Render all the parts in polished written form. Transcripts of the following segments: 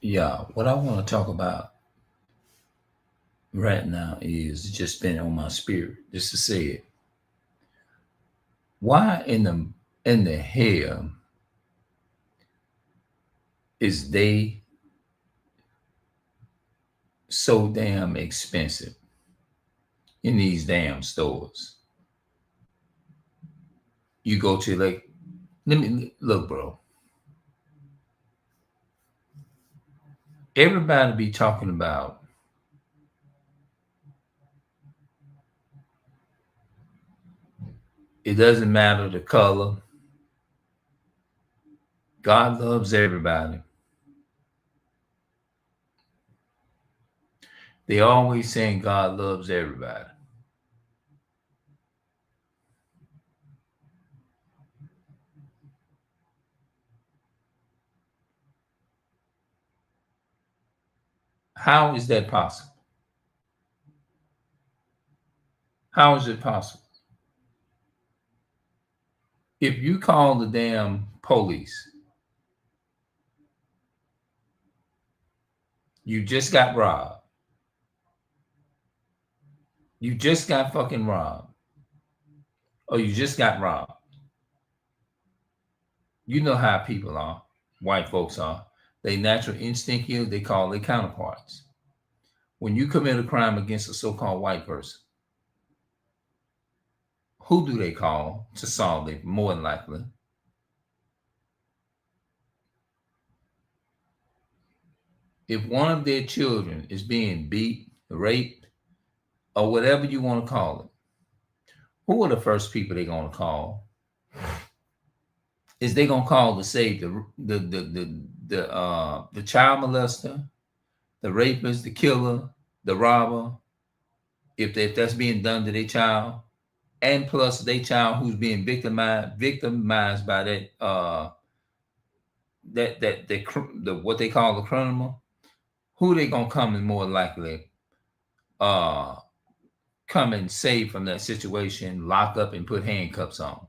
Yeah, what I want to talk about right now is just been on my spirit, just to say it. Why in the hell is they so damn expensive in these damn stores? You go to like, let me look, bro. Everybody be talking about it doesn't matter the color. God loves everybody. They always saying God loves everybody. How is that possible? How is it possible? If you call the damn police, you just got robbed. You just got fucking robbed. Or you just got robbed. You know how people are, white folks are. They natural instinct here, they call their counterparts. When you commit a crime against a so-called white person, who do they call to solve it? More than likely, if one of their children is being beat, raped, or whatever you want to call it, who are the first people they're gonna call? Is they gonna call to save the child molester, the rapist, the killer, the robber, if that's being done to their child, and plus their child who's being victimized by the what they call the criminal, who they gonna come and more likely uh come and save from that situation, lock up and put handcuffs on?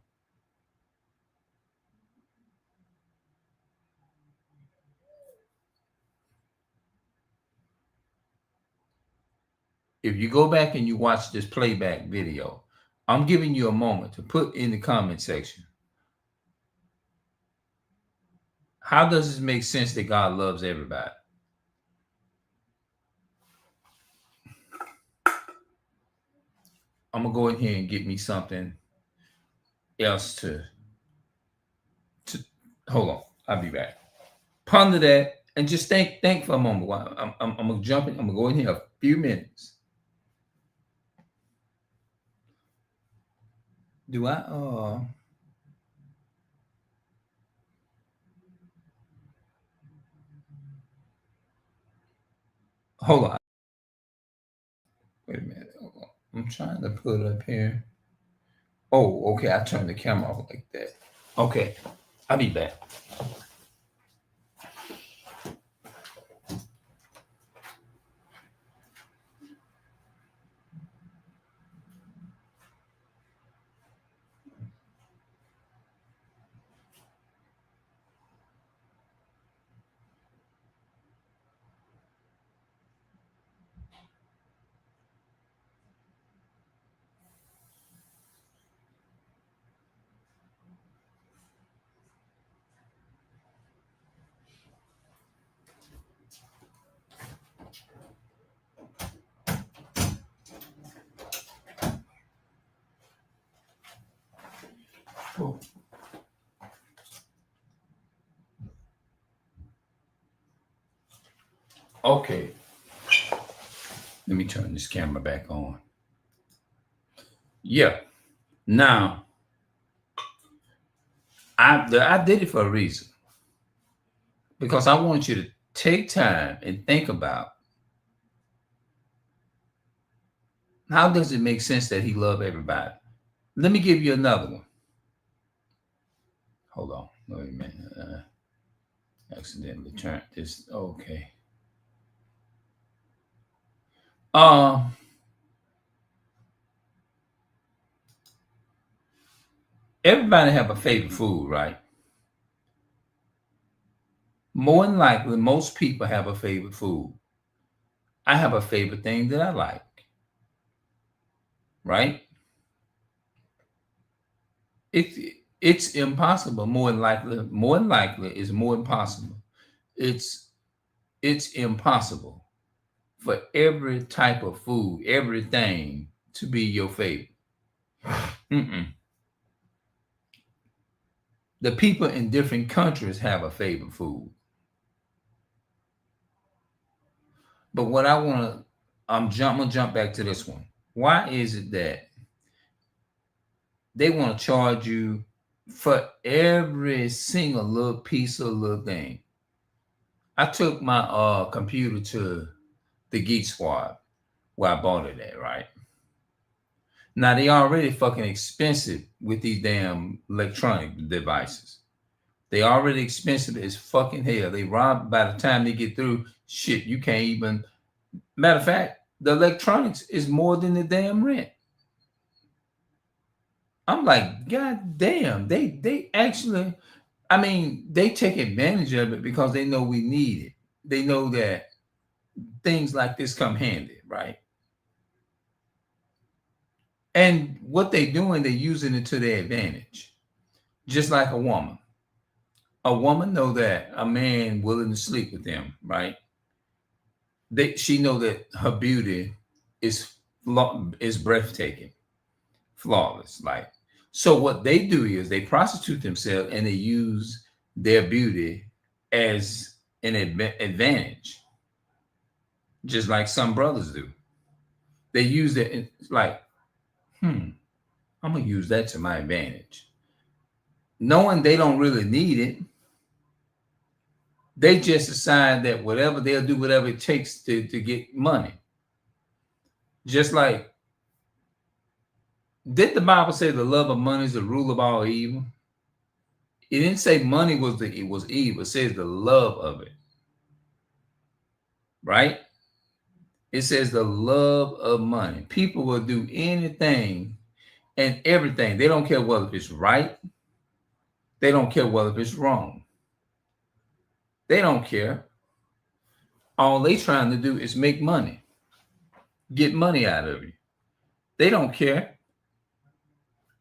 If you go back and you watch this playback video, I'm giving you a moment to put in the comment section. How does this make sense that God loves everybody? I'm gonna go in here and get me something else to hold on. I'll be back. Ponder that and just think for a moment. While I'm gonna jump in. I'm gonna go in here a few minutes. Do I? Hold on. Wait a minute. Hold on. I'm trying to put it up here. Oh, okay. I turned the camera off like that. Okay. I'll be back. Oh, okay. Let me turn this camera back on. Yeah. Now, I did it for a reason because I want you to take time and think about how does it make sense that he loved everybody. Let me give you another one. Hold on. Wait a minute. Accidentally turned this. Okay. Uh, Everybody have a favorite food, right? More than likely, most people have a favorite food. I have a favorite thing that I like, right? It's it's impossible. More than likely is more impossible. It's it's impossible for every type of food, everything to be your favorite. Mm-mm. The people in different countries have a favorite food. But what I want to, I'm gonna jump back to this one. Why is it that they want to charge you for every single little piece of little thing? I took my computer to the Geek Squad where I bought it at, right? Now they already fucking expensive with these damn electronic devices. They already expensive as fucking hell. They rob by the time they get through, shit, you can't even. Matter of fact, the electronics is more than the damn rent. I'm like, God damn, they actually, I mean, they take advantage of it because they know we need it. They know that things like this come handy, right? And what they doing, they're using it to their advantage. Just like a woman. A woman know that a man willing to sleep with them, right? She know that her beauty is is breathtaking, flawless. Like, so what they do is they prostitute themselves and they use their beauty as an advantage, just like some brothers do. They use it. It's like, I'm gonna use that to my advantage, knowing they don't really need it. They just decide that whatever they'll do, whatever it takes to get money. Just like, did the Bible say the love of money is the rule of all evil? It didn't say money it was evil. It says the love of it, right? It says the love of money. People will do anything and everything. They don't care whether it's right. They don't care whether it's wrong. They don't care. All they trying to do is make money, get money out of you. They don't care.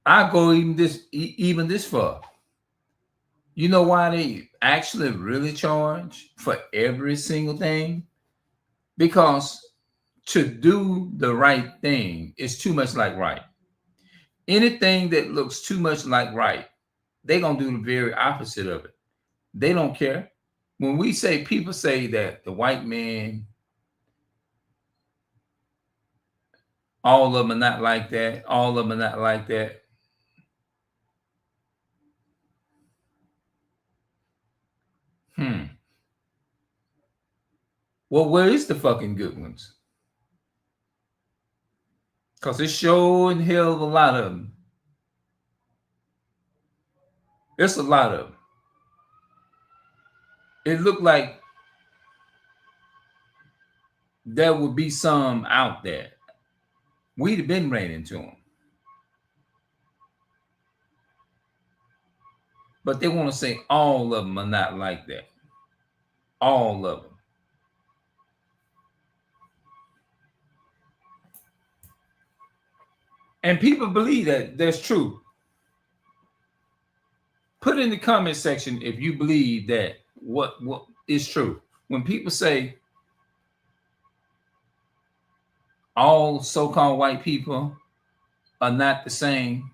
I go even this far. You know why they actually really charge for every single thing? Because to do the right thing is too much like right. Anything that looks too much like right, they're gonna do the very opposite of it. They don't care. When we say people say that the white man, all of them are not like that, all of them are not like that. Well, where is the fucking good ones? Because it's sure in hell of a lot of them. It's a lot of them. It looked like there would be some out there. We'd have been ran into them. But they want to say all of them are not like that. All of them. And people believe that that's true. Put in the comment section if you believe that what is true. When people say all so-called white people are not the same,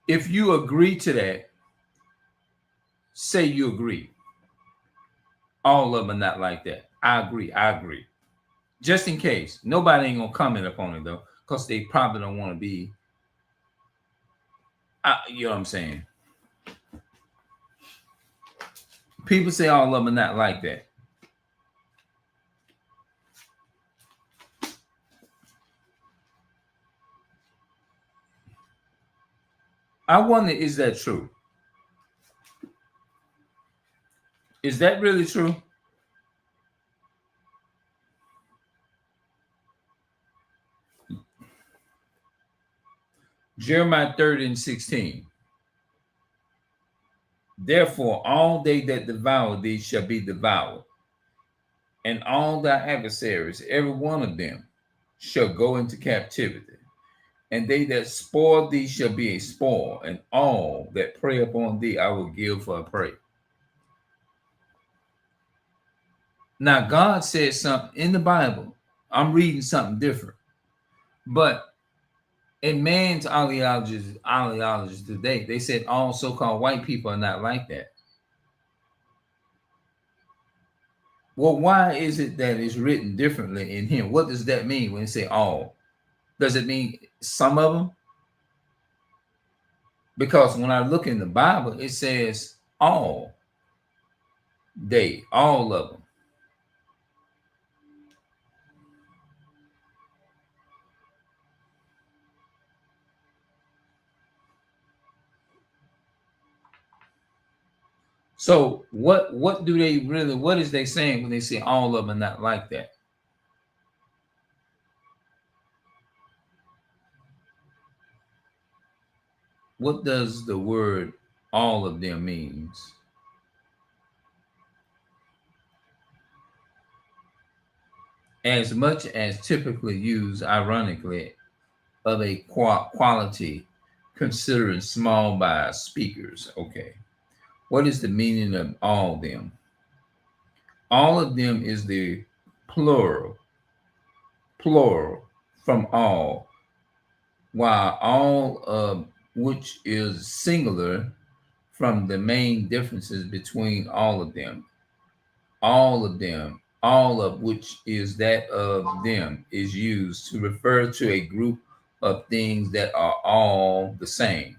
if you agree to that, say you agree. All of them are not like that. I agree. I agree. Just in case. Nobody ain't gonna comment upon it though, because they probably don't want to be. You know what I'm saying? People say all of them are not like that. I wonder, is that true? Is that really true? Jeremiah 30 and 16. Therefore, all they that devour thee shall be devoured, and all thy adversaries, every one of them, shall go into captivity. And they that spoil thee shall be a spoil, and all that prey upon thee I will give for a prey. Now, God said something in the Bible. I'm reading something different. But in man's ideologies today, they said all so-called white people are not like that. Well, why is it that it's written differently in him? What does that mean when they say all? Does it mean some of them? Because when I look in the Bible, it says all of them. So what do they really, what is they saying when they say all of them are not like that? What does the word all of them means? As much as typically used ironically of a quality considered small by speakers. Okay. What is the meaning of all them? All of them is the plural from all, while all of which is singular from the main differences between all of them. All of them, all of which is that of them, is used to refer to a group of things that are all the same.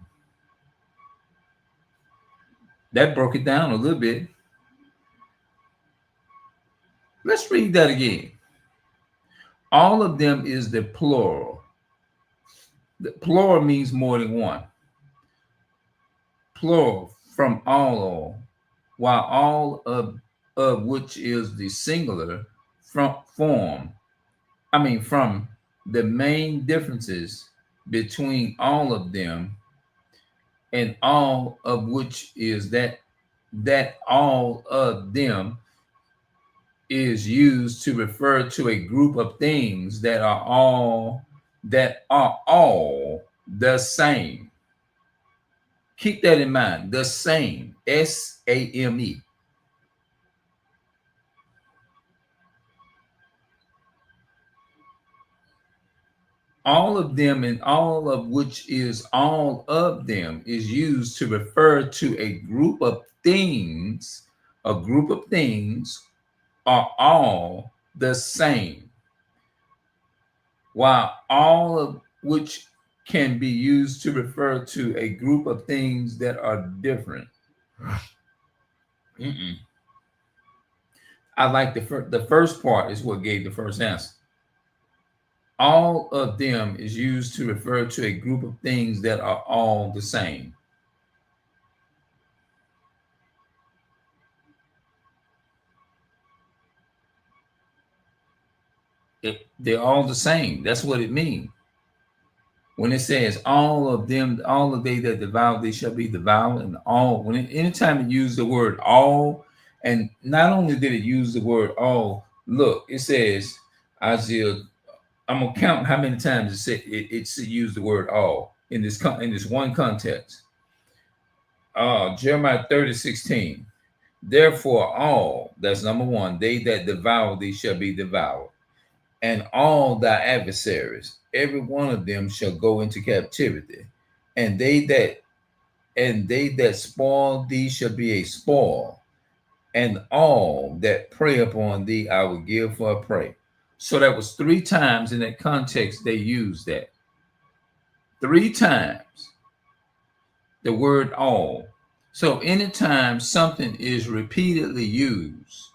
That broke it down a little bit. Let's read that again. All of them is the plural. The plural means more than one. Plural from all, while all of which is the singular from the main differences between all of them, and all of which is that all of them is used to refer to a group of things that are all the same. Keep that in mind. The same. SAME. All of them, and all of which is all of them, is used to refer to a group of things. A group of things are all the same, while all of which can be used to refer to a group of things that are different. I like the first part is what gave the first answer. All of them is used to refer to a group of things that are all the same. They're all the same. That's what it means. When it says all of them, all of they that devour, they shall be devoured, and all, anytime it used the word all, and not only did it use the word all, look, it says Isaiah, I'm gonna count how many times it said it's used the word all in this one context. Jeremiah 30:16. Therefore, all, that's number one, they that devour thee shall be devoured, and all thy adversaries, every one of them shall go into captivity, and they that spoil thee shall be a spoil, and all that prey upon thee I will give for a prey. So that was 3 times in that context they used that. 3 times the word all. So anytime something is repeatedly used,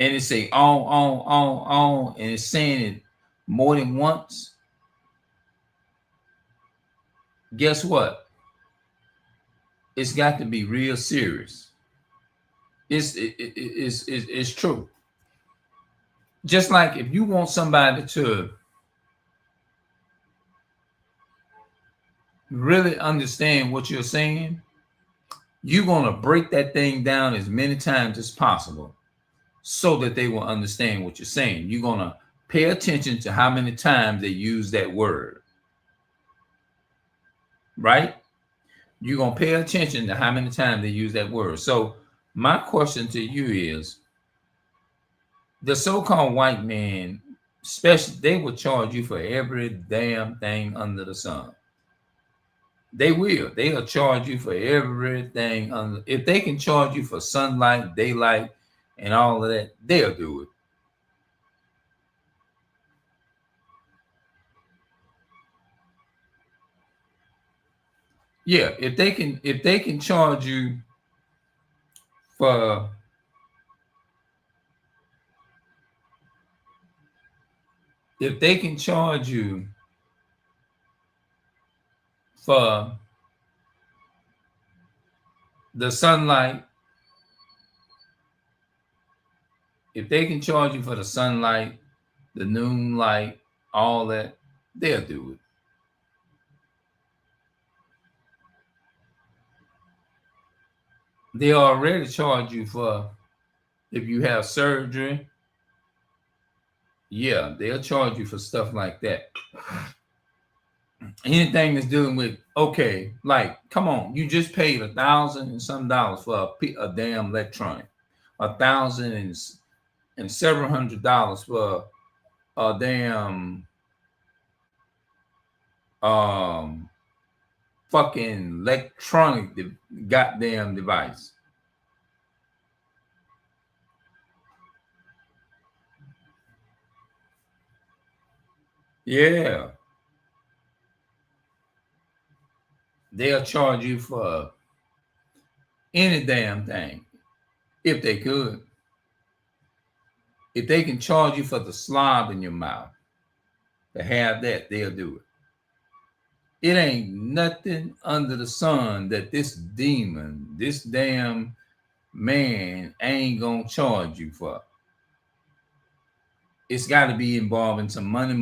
and it say all, and it's saying it more than once, guess what? It's got to be real serious. It's true. Just like if you want somebody to really understand what you're saying, You're going to break that thing down as many times as possible so that they will understand what you're saying. You're going to pay attention to how many times they use that word, right? You're going to pay attention to how many times they use that word. So my question to you is, the so-called white man, especially, they will charge you for every damn thing under the sun. They will. They'll charge you for everything. If they can charge you for sunlight, daylight, and all of that, they'll do it. Yeah, if they can charge you for if they can charge you for the sunlight, if they can charge you for the sunlight, the noon light, all that, they'll do it. They already charge you for if you have surgery. Yeah, they'll charge you for stuff like that. Anything that's dealing with, okay, like, come on, you just paid $1,000 and some dollars for a damn electronic, $1,000 and several $100s for a damn fucking electronic goddamn device. Yeah. They'll charge you for any damn thing if they could. If they can charge you for the slob in your mouth to have that, they'll do it. It ain't nothing under the sun that this demon, this damn man ain't gonna charge you for. It's got to be involving some money.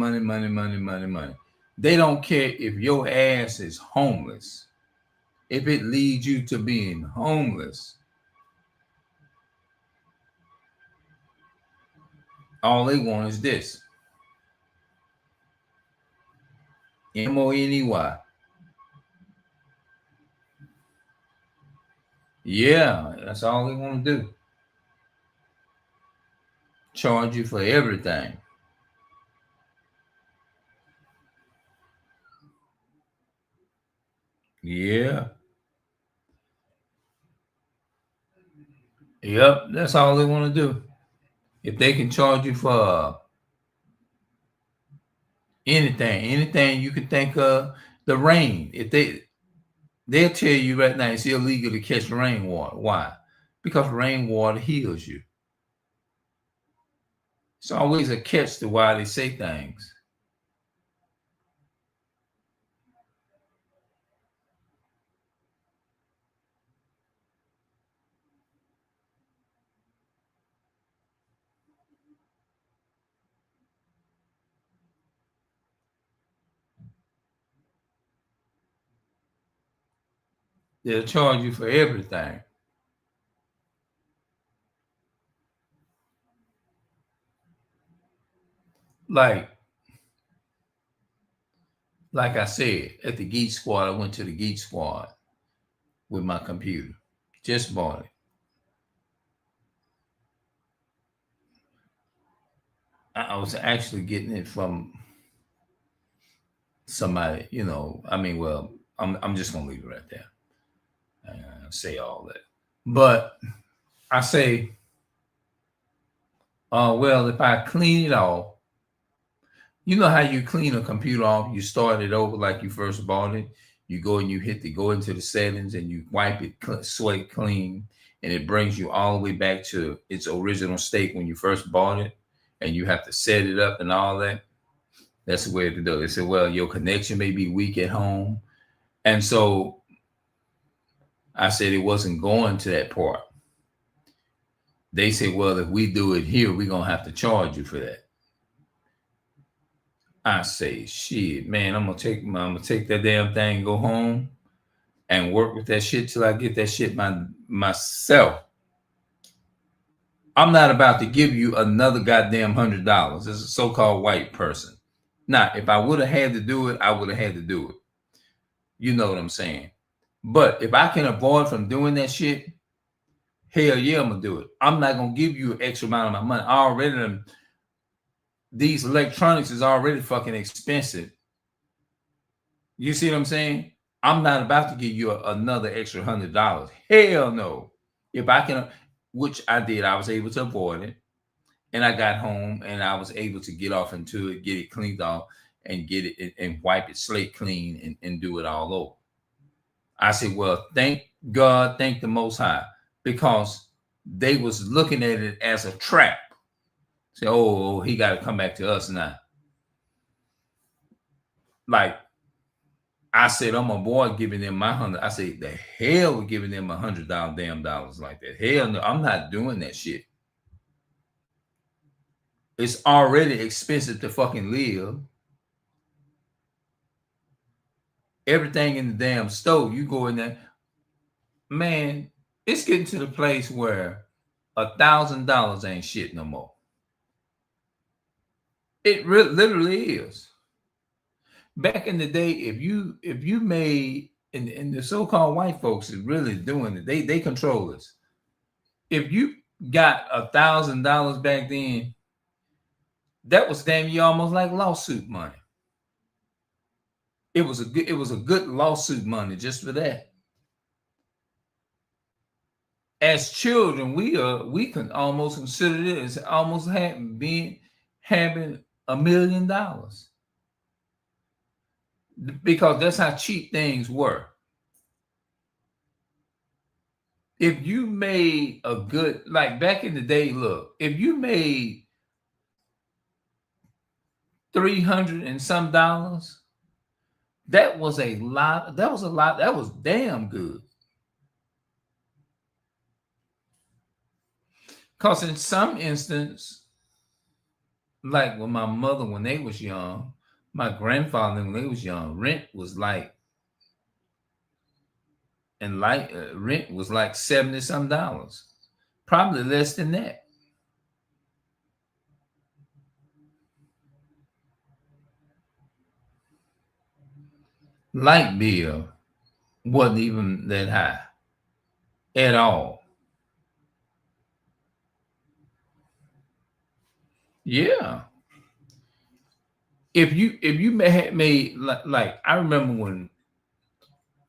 They don't care if your ass is homeless. If it leads you to being homeless, all they want is this. MONEY. Yeah, that's all they want to do. Charge you for everything. Yeah. Yep, that's all they want to do. If they can charge you for anything you can think of, the rain. If they'll tell you right now it's illegal to catch rainwater. Why? Because rainwater heals you. It's always a catch to why they say things. They'll charge you for everything. Like I said, at the Geek Squad, I went to the Geek Squad with my computer. Just bought it. I was actually getting it from somebody, well, I'm just gonna leave it right there. Say all that. But I say, well, if I clean it off, you know how you clean a computer off? You start it over like you first bought it. You go and you go into the settings and you wipe it, sweat clean, and it brings you all the way back to its original state when you first bought it, and you have to set it up and all that. That's the way to do it. They said, well, your connection may be weak at home. And so I said it wasn't going to that part. They said, well, if we do it here, we're going to have to charge you for that. I say, shit, man, I'm gonna take that damn thing, go home, and work with that shit till I get that shit myself. I'm not about to give you another goddamn $100 as a so-called white person. Now, if I would have had to do it, I would have had to do it. You know what I'm saying? But if I can avoid from doing that shit, hell yeah, I'm gonna do it. I'm not gonna give you an extra amount of my money. I already these electronics is already fucking expensive. You see what I'm saying? I'm not about to give you another extra $100. Hell no. If I can, which I did, I was able to avoid it. And I got home and I was able to get off into it, get it cleaned off, and get it and wipe it slate clean and do it all over. I said, well, thank God, thank the Most High, because they was looking at it as a trap. Say, oh, he got to come back to us now. Like I said, I'm avoid giving them my $100. I said, the hell with giving them $100 damn dollars like that. Hell no, I'm not doing that shit. It's already expensive to fucking live. Everything in the damn stove, you go in there, man, it's getting to the place where $1,000 ain't shit no more. It literally is. Back in the day, if you made and the so-called white folks is really doing it, they control this. If you got $1,000 back then, that was damn you almost like lawsuit money. It was a good lawsuit money just for that. As children, we can almost consider it as almost having $1 million, because that's how cheap things were. If you made a good, like back in the day, look, if you made $300 and some dollars, that was a lot. That was damn good. Because in some instance, like with my mother when they was young, my grandfather when they was young, rent was like $70 some dollars, probably less than that. Light bill wasn't even that high at all. Yeah. If you had made like I remember when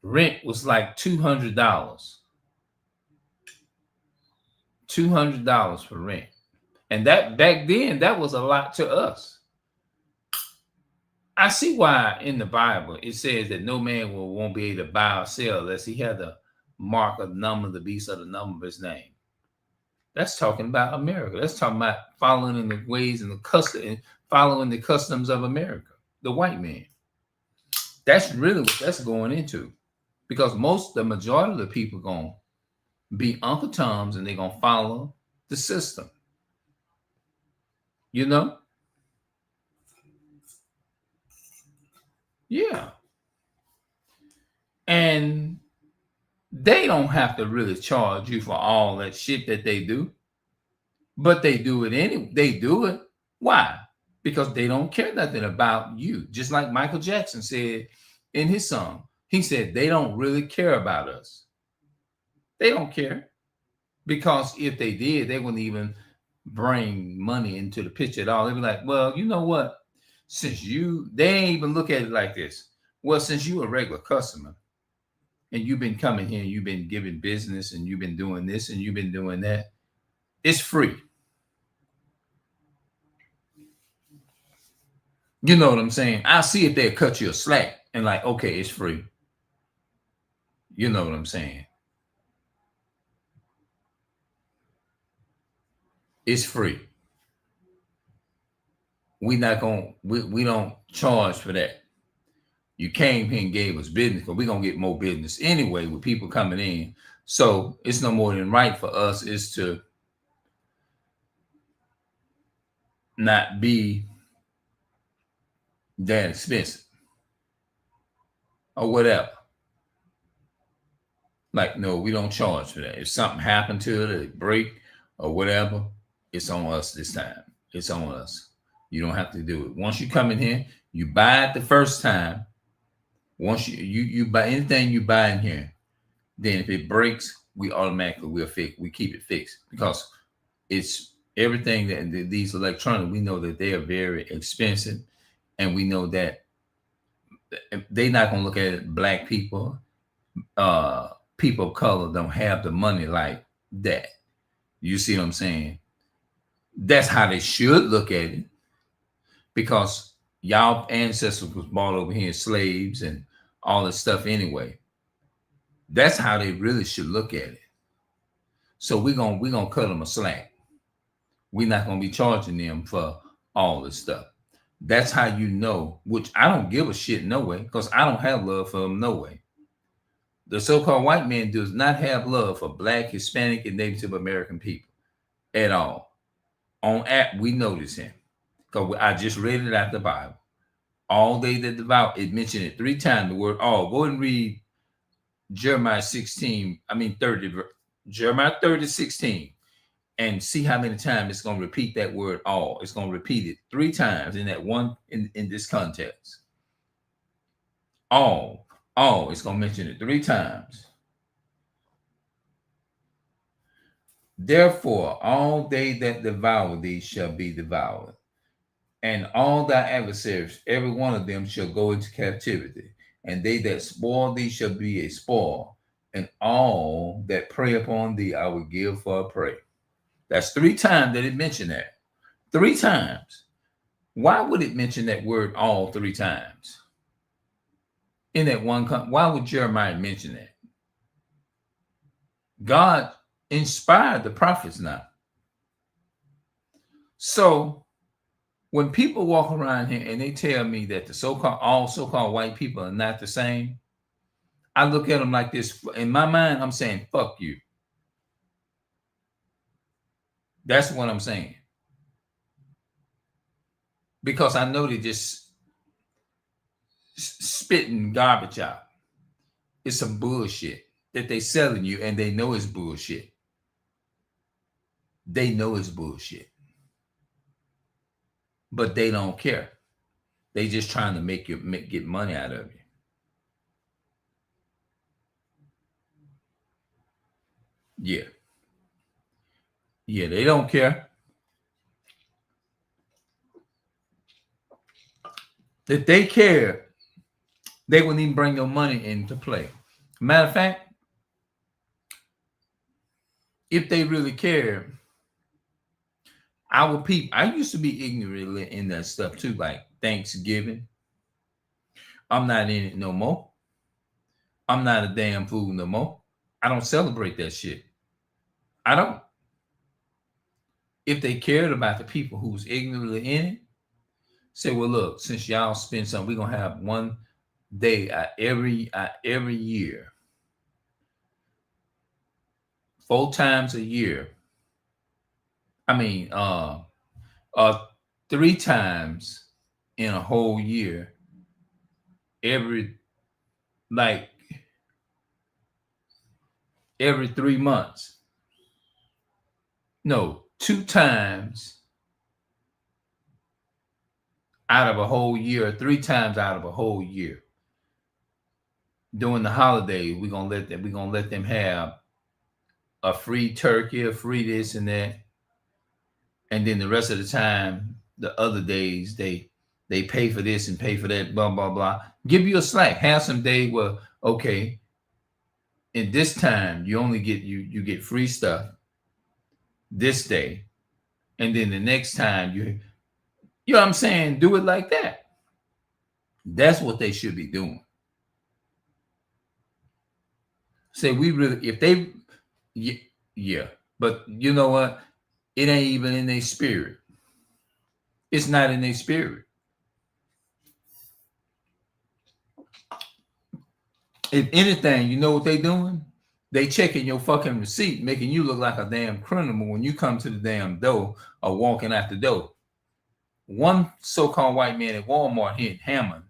rent was like $200. $200 for rent. And that back then, that was a lot to us. I see why in the Bible it says that no man won't be able to buy or sell unless he had the mark of the number, the beast of the number of his name. That's talking about America. That's talking about following in the ways and the custom and following the customs of America, the white man. That's really what that's going into. Because the majority of the people going to be Uncle Toms and they're going to follow the system. You know? Yeah. And they don't have to really charge you for all that shit that they do. But they do it anyway. They do it. Why? Because they don't care nothing about you. Just like Michael Jackson said in his song. He said they don't really care about us. They don't care. Because if they did, they wouldn't even bring money into the picture at all. They'd be like, well, you know what? They ain't even look at it like this. Well, since you a regular customer and you've been coming here and you've been giving business and you've been doing this and you've been doing that, it's free. You know what I'm saying? I'll see if they'll cut you a slack and like, okay, it's free. You know what I'm saying? It's free. We don't charge for that. You came here and gave us business because we're going to get more business anyway with people coming in. So it's no more than right for us is to not be that expensive or whatever. Like, no, we don't charge for that. If something happened to it, it break or whatever, it's on us this time. It's on us. You don't have to do it. Once you come in here, you buy it the first time. Once you buy anything you buy in here, then if it breaks, we automatically we keep it fixed because it's everything that these electronics, we know that they are very expensive, and we know that they're not gonna look at it, black people, people of color don't have the money like that. You see what I'm saying? That's how they should look at it, because y'all ancestors was brought over here slaves and all this stuff anyway. That's how they really should look at it. So we're gonna cut them a slack. We're not gonna be charging them for all this stuff. That's how you know, which I don't give a shit no way, because I don't have love for them no way. The so-called white man does not have love for black, Hispanic, and Native American people at all. On app, we notice him. Because I just read it out the Bible. All they that devour, it mentioned it 3 times, the word all. Go and read Jeremiah 30, Jeremiah 30:16, and see how many times it's going to repeat that word all. It's going to repeat it 3 times in that one, in this context. All, it's going to mention it 3 times. Therefore, all they that devour thee shall be devoured, and all thy adversaries, every one of them shall go into captivity, and they that spoil thee shall be a spoil, and all that prey upon thee I will give for a prey. That's 3 times that it mentioned that. 3 times. Why would it mention that word all 3 times? In that one, why would Jeremiah mention that? God inspired the prophets now. So when people walk around here and they tell me that the so-called white people are not the same, I look at them like this. In my mind, I'm saying, fuck you. That's what I'm saying. Because I know they just spitting garbage out. It's some bullshit that they selling you, and they know it's bullshit. They know it's bullshit. But they don't care. They just trying to get money out of you. Yeah, they don't care. If they care, they wouldn't even bring your money into play. Matter of fact, if they really care, I used to be ignorant in that stuff too, like Thanksgiving. I'm not in it no more. I'm not a damn fool no more. I don't celebrate that shit. I don't. If they cared about the people who's ignorantly in it, say, well, look, since y'all spend something, we're gonna have one day every year, 4 times a year. 3 times in a whole year, every 3 months. No, 2 times out of a whole year, 3 times out of a whole year. During the holidays, we're gonna let them have a free turkey, a free this and that. And then the rest of the time, the other days, they pay for this and pay for that, blah, blah, blah. Give you a slack. Have some day where, okay, in this time, you only get you get free stuff this day. And then the next time you know what I'm saying? Do it like that. That's what they should be doing. Say yeah. But you know what? It ain't even in their spirit. It's not in their spirit. If anything, you know what they doing? They checking your fucking receipt, making you look like a damn criminal when you come to the damn door or walking out the door. One so-called white man at Walmart here in Hammond,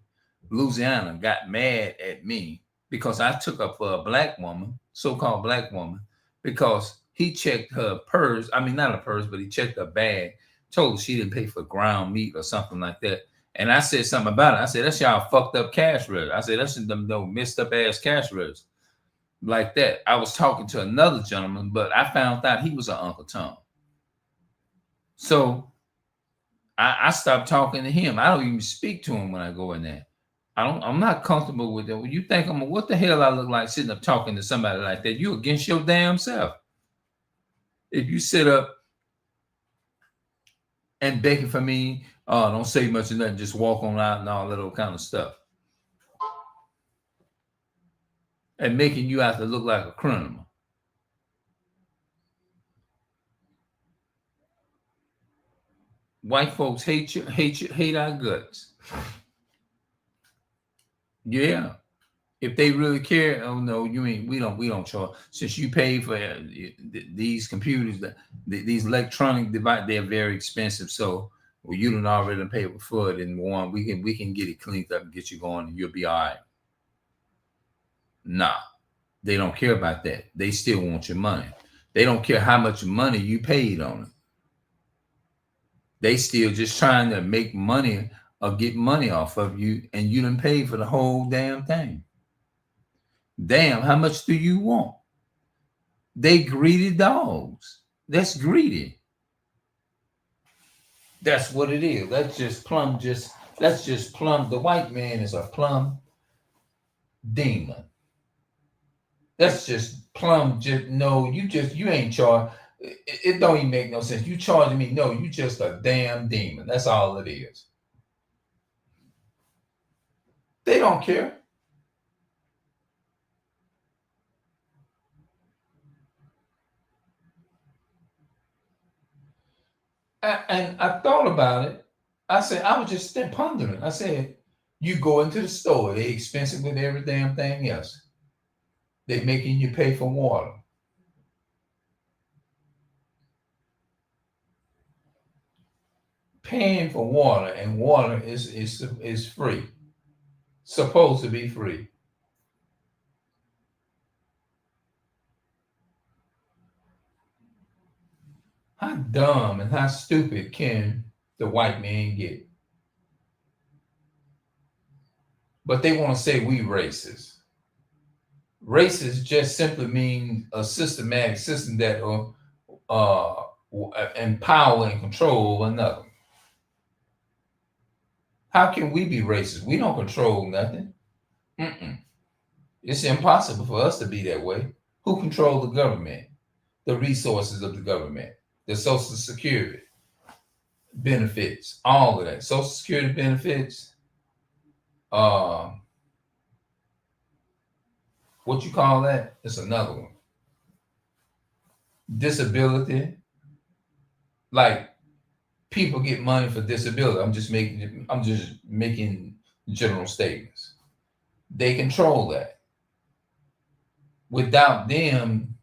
Louisiana, got mad at me because I took up for a black woman, so-called black woman, because he checked her purse. I mean, not a purse, but he checked her bag, told her she didn't pay for ground meat or something like that. And I said something about it. I said, that's y'all fucked up cash register. I said, that's them no messed up ass cash register. Like that. I was talking to another gentleman, but I found out he was an Uncle Tom. So I stopped talking to him. I don't even speak to him when I go in there. I'm not comfortable with it. When you think what the hell I look like sitting up talking to somebody like that? You against your damn self. If you sit up and begging for me, don't say much of nothing, just walk on out and all that old kind of stuff. And making you out to look like a criminal. White folks hate you, hate our guts. Yeah. If they really care, oh no, you mean we don't charge. Since you pay for these computers, these electronic devices, they're very expensive. So well, you don't already pay for it, and one we can get it cleaned up and get you going, and you'll be all right. Nah, they don't care about that. They still want your money. They don't care how much money you paid on it. They still just trying to make money or get money off of you, and you done paid for the whole damn thing. Damn, how much do you want? They greedy dogs. That's greedy. That's what it is. That's just plumb. The white man is a plumb demon. That's just plumb. You ain't charged. It don't even make no sense. You charging me? No, you just a damn demon. That's all it is. They don't care. And I thought about it. I said, I was just pondering. I said, you go into the store, they expensive with every damn thing else. They making you pay for water. Paying for water, and water is free. Supposed to be free. How dumb and how stupid can the white man get? But they want to say we racist. Racist just simply means a systematic system that will empower and control another. How can we be racist? We don't control nothing. It's impossible for us to be that way. Who controls the government? The resources of the government, the Social Security benefits, all of that. Social Security benefits, what you call that? It's another one. Disability, like people get money for disability. I'm just making general statements. They control that. Without them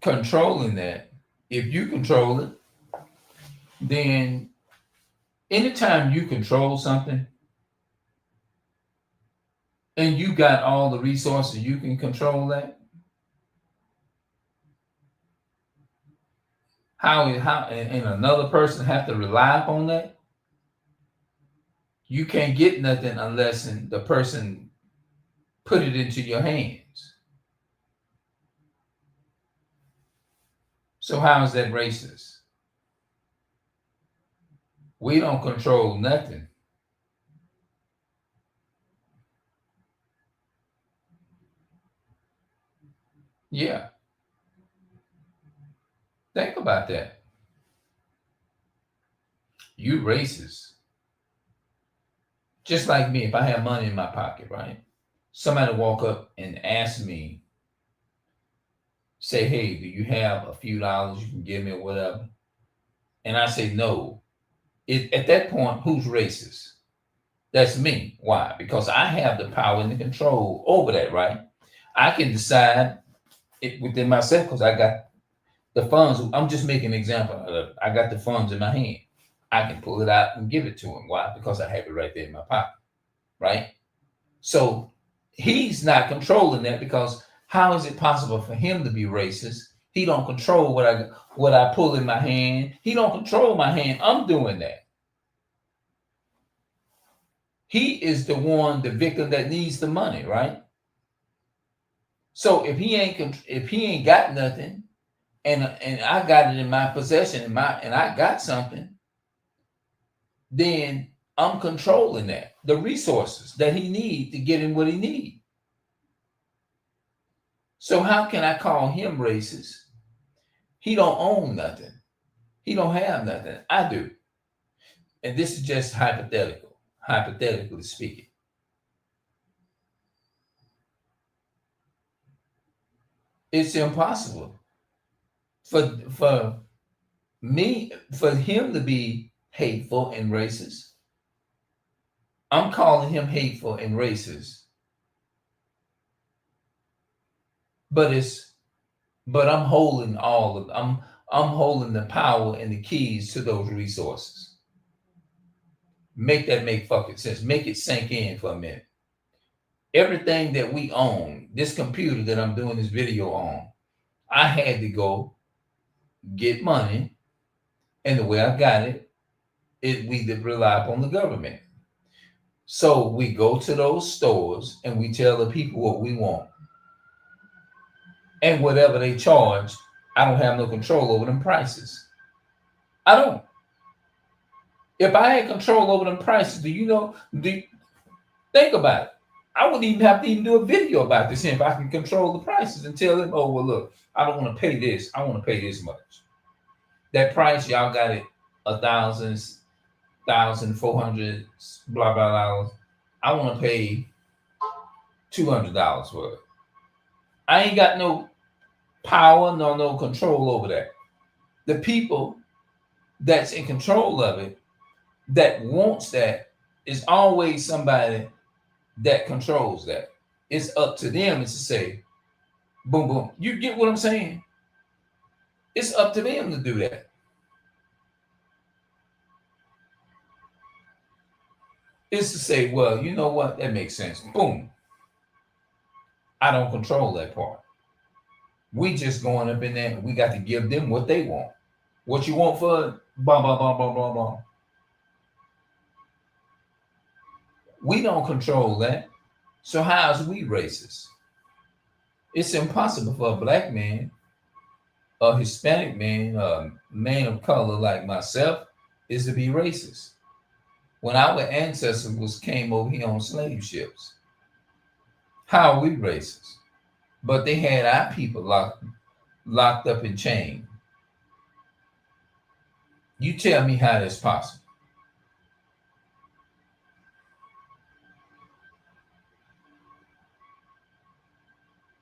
controlling that, if you control it, then anytime you control something and you got all the resources, you can control that. How and another person have to rely upon that? You can't get nothing unless the person put it into your hands. So how is that racist? We don't control nothing. Yeah. Think about that. You racist. Just like me, if I have money in my pocket, right? Somebody walk up and ask me, say, hey, do you have a few dollars you can give me or whatever? And I say no. At that point, who's racist? That's me. Why? Because I have the power and the control over that, right? I can decide it within myself because I got the funds. I'm just making an example of it. I got the funds in my hand. I can pull it out and give it to him. Why? Because I have it right there in my pocket. right? So he's not controlling that, because how is it possible for him to be racist? He don't control what I pull in my hand. He don't control my hand. I'm doing that. He is the one, the victim that needs the money, right? So if he ain't got nothing, and I got it in my possession, and I got something, then I'm controlling that, the resources that he needs to get him what he needs. So how can I call him racist? He don't own nothing. He don't have nothing. I do. And this is just hypothetically speaking. It's impossible for him to be hateful and racist. I'm calling him hateful and racist. But I'm holding I'm holding the power and the keys to those resources. Make that make fucking sense. Make it sink in for a minute. Everything that we own, this computer that I'm doing this video on, I had to go get money, and the way I got it, we rely upon the government. So we go to those stores and we tell the people what we want. And whatever they charge, I don't have no control over them prices. I don't. If I had control over them prices, think about it. I wouldn't even have to do a video about this if I can control the prices and tell them, oh, well, look, I don't want to pay this. I want to pay this much. That price, y'all got it $1,000, $1,400, blah, blah, blah. I want to pay $200 for it. I ain't got no power, no control over that. The people that's in control of it, that wants that, is always somebody that controls that. It's up to them to say, boom, boom. You get what I'm saying? It's up to them to do that. It's to say, well, you know what? That makes sense. Boom. I don't control that part. We just going up in there and we got to give them what they want. What you want for blah, blah, blah, blah, blah, blah. We don't control that. So how is we racist? It's impossible for a black man, a Hispanic man, a man of color like myself, is to be racist. When our ancestors came over here on slave ships, how are we racist? But they had our people locked up in chains. You tell me how that's possible.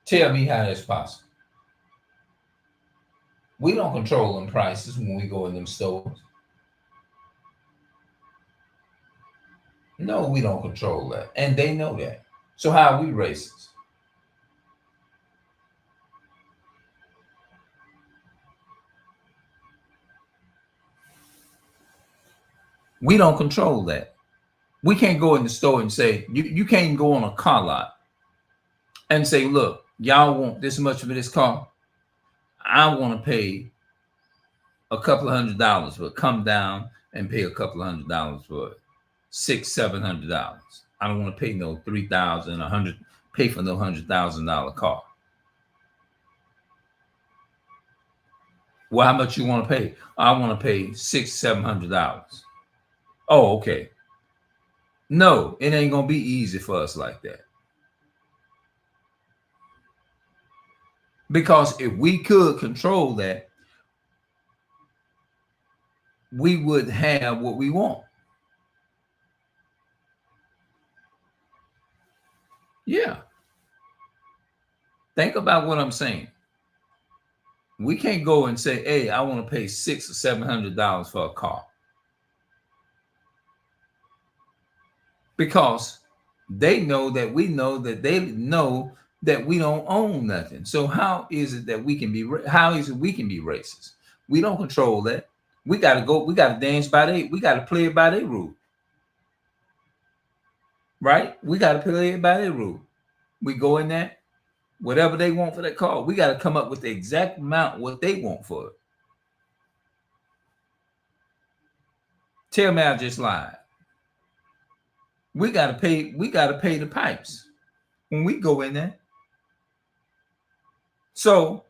Tell me how that's possible. We don't control them prices when we go in them stores. No, we don't control that. And they know that. So how are we racist? We don't control that. We can't go in the store and say, you can't go on a car lot and say, look, y'all want this much for this car. I want to pay a couple of $100, but come down and pay a couple of $100 for it. $600-700. I don't want to pay no $3,000, $100, pay for no $100,000 car. Well, how much you want to pay? I want to pay $600-700. Oh, okay. No, it ain't gonna be easy for us like that. Because if we could control that, we would have what we want. Yeah. Think about what I'm saying. We can't go and say, hey, I want to pay $600-700 for a car. Because they know that we know that they know that we don't own nothing. So how is it that we can be racist? We don't control that. We got to dance by we got to play it by their rule. right? We got to play it by their rule. We go in there, whatever they want for that car, we got to come up with the exact amount what they want for it. Tell me I just lied. We got to pay. We got to pay the pipes when we go in there. So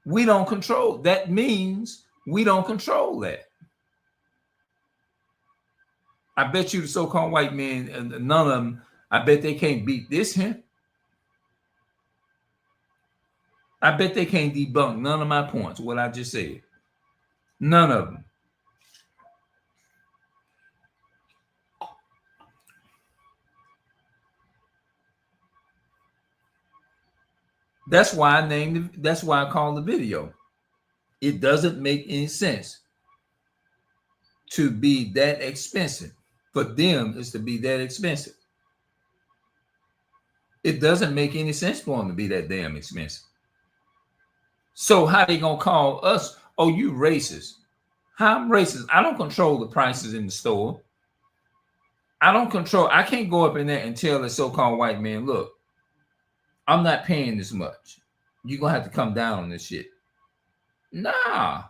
we don't control. That means we don't control that. I bet you the so-called white men, none of them, I bet they can't beat this here. I bet they can't debunk none of my points, what I just said. None of them. That's why I named it, that's why I call the video. It doesn't make any sense to be that expensive. For them is to be that expensive. It doesn't make any sense for them to be that damn expensive. So how they gonna call us, oh, you racist? How I'm racist? I don't control the prices in the store. I can't go up in there and tell the so-called white man, look, I'm not paying this much. You're gonna have to come down on this shit. Nah.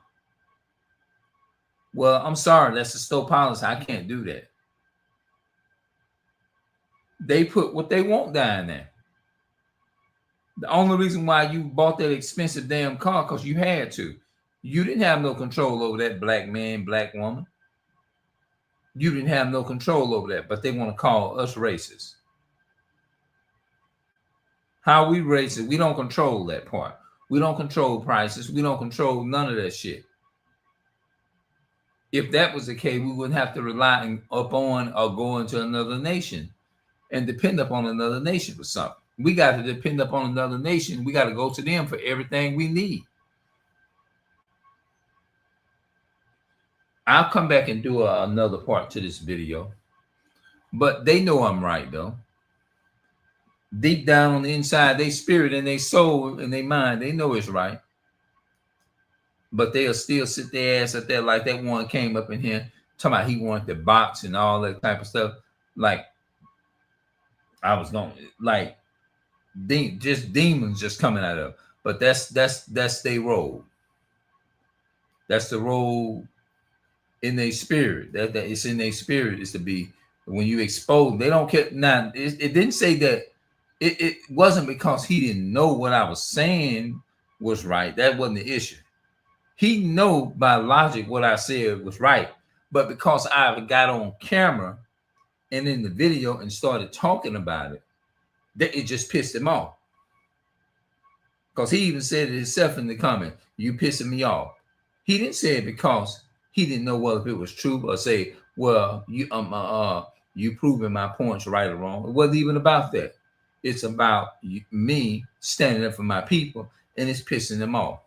Well, I'm sorry, that's the store policy. I can't do that. They put what they want down there. The only reason why you bought that expensive damn car because you had to. You didn't have no control over that black man, black woman. You didn't have no control over that, but they want to call us racist. How we racist? We don't control that part. We don't control prices. We don't control none of that shit. If that was the case, we wouldn't have to rely upon or go into another nation and depend upon another nation for something. We got to depend upon another nation. We got to go to them for everything we need. I'll come back and do another part to this video. But they know I'm right, though. Deep down on the inside, they spirit and they soul and they mind, they know it's right. But they'll still sit their ass up there like that one came up in here talking about he wanted to box and all that type of stuff. Like I was going like just demons just coming out of. But that's their role. That's the role in their spirit. That it's in their spirit is to be when you expose. They don't care. Now it didn't say that. It wasn't because he didn't know what I was saying was right. That wasn't the issue. He know by logic what I said was right, but because I got on camera and in the video and started talking about it, that it just pissed him off. Because he even said it himself in the comment, "You pissing me off." He didn't say it because he didn't know whether it was true or say, "Well, you proving my points right or wrong." It wasn't even about that. It's about me standing up for my people, and it's pissing them off.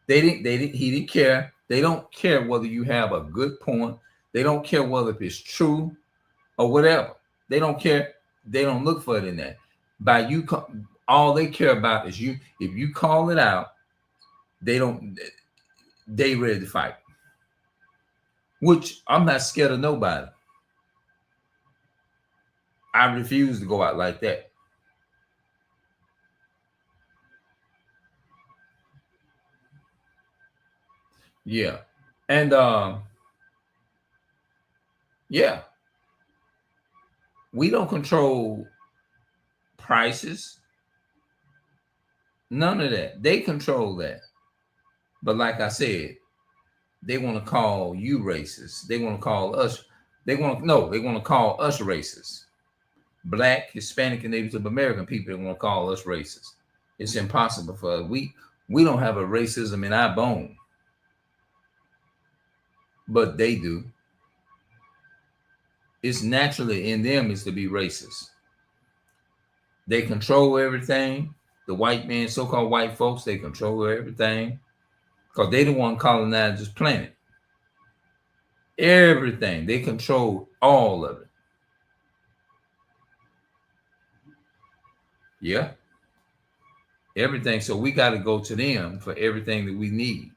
He didn't care. They don't care whether you have a good point. They don't care whether it's true or whatever. They don't care. They don't look for it in that. By you, all they care about is you. If you call it out, they ready to fight. Which I'm not scared of nobody. I refuse to go out like that. Yeah. And yeah. We don't control prices. None of that. They control that. But like I said, they want to call you racist. They want to call us. They want to call us racist. Black, Hispanic, and Native American people want to call us racist. It's impossible for us. We don't have a racism in our bone. But they do. It's naturally in them is to be racist. They control everything. The white man, so-called white folks, they control everything because they the one colonized this planet. Everything. They control all of it. Yeah. Everything. So we got to go to them for everything that we need.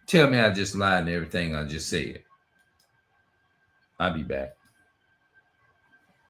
Tell me I just lied to everything I just said. I'll be back.